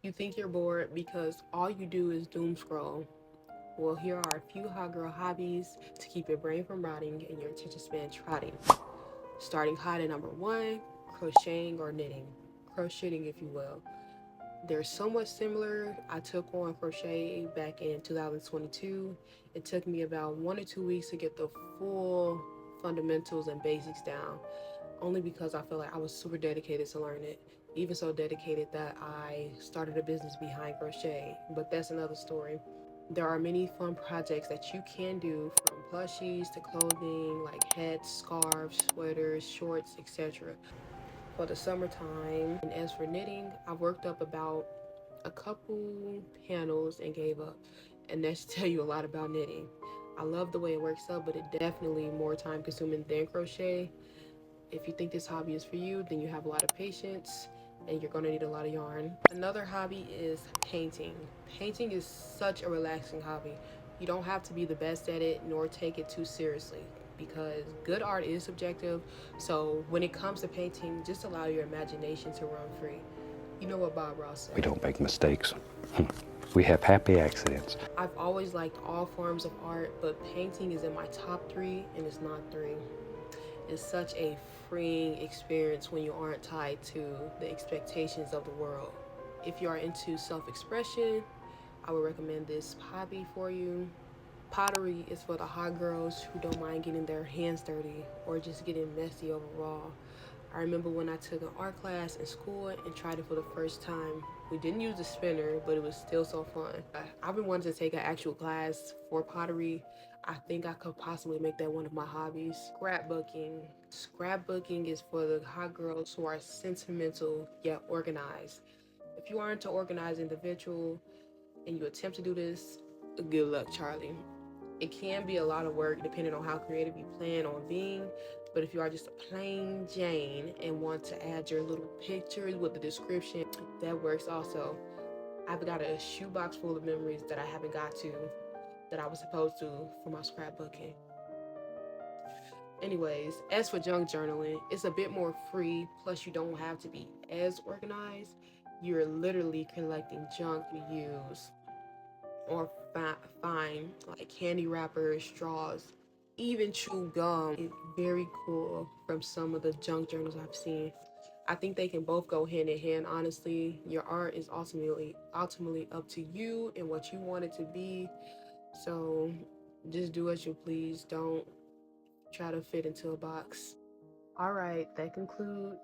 You think you're bored because all you do is doom scroll. Well, here are a few hot girl hobbies to keep your brain from rotting and your attention span trotting. Starting hot at number one, crocheting or knitting. Crocheting, if you will. They're somewhat similar. I took on crochet back in 2022. It took me about 1 or 2 weeks to get the full fundamentals and basics down, only because I felt like I was super dedicated to learn it. Even so dedicated that I started a business behind crochet, but that's another story. There are many fun projects that you can do, from plushies to clothing like hats, scarves, sweaters, shorts, etc. for the summertime. And as for knitting, I worked up about a couple panels and gave up. And that should tell you a lot about knitting. I love the way it works up, but it definitely more time consuming than crochet. If you think this hobby is for you, then you have a lot of patience and you're gonna need a lot of yarn. Another hobby is painting. Painting is such a relaxing hobby. You don't have to be the best at it nor take it too seriously, because good art is subjective. So when it comes to painting, just allow your imagination to run free. You know what Bob Ross We said? don't make mistakes. We have happy accidents. I've always liked all forms of art, but painting is in my top three, and it's not three. It's such a freeing experience when you aren't tied to the expectations of the world. If you are into self expression, I would recommend this hobby for you. Pottery is for the hot girls who don't mind getting their hands dirty or just getting messy overall. I remember when I took an art class in school and tried it for the first time. We didn't use a spinner, but it was still so fun. I've been wanting to take an actual class for pottery. I think I could possibly make that one of my hobbies. Scrapbooking. Scrapbooking is for the hot girls who are sentimental yet organized. If you are into organized individual and you attempt to do this, good luck, Charlie. It can be a lot of work depending on how creative you plan on being, but if you are just a plain Jane and want to add your little pictures with the description, that works also. I've got a shoebox full of memories that I haven't got to, that I was supposed to, for my scrapbooking. Anyways, as for junk journaling, it's a bit more free, plus you don't have to be as organized. You're literally collecting junk you use or fine, like candy wrappers, straws, even chew gum. It's very cool from some of the junk journals I've seen. I think they can both go hand in hand, honestly. Your art is ultimately up to you and what you want it to be. So just do as you please. Don't try to fit into a box. All right, that concludes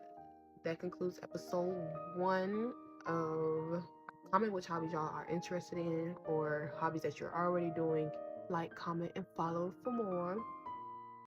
episode one of. Comment which hobbies y'all are interested in or hobbies that you're already doing. Like, comment, and follow for more.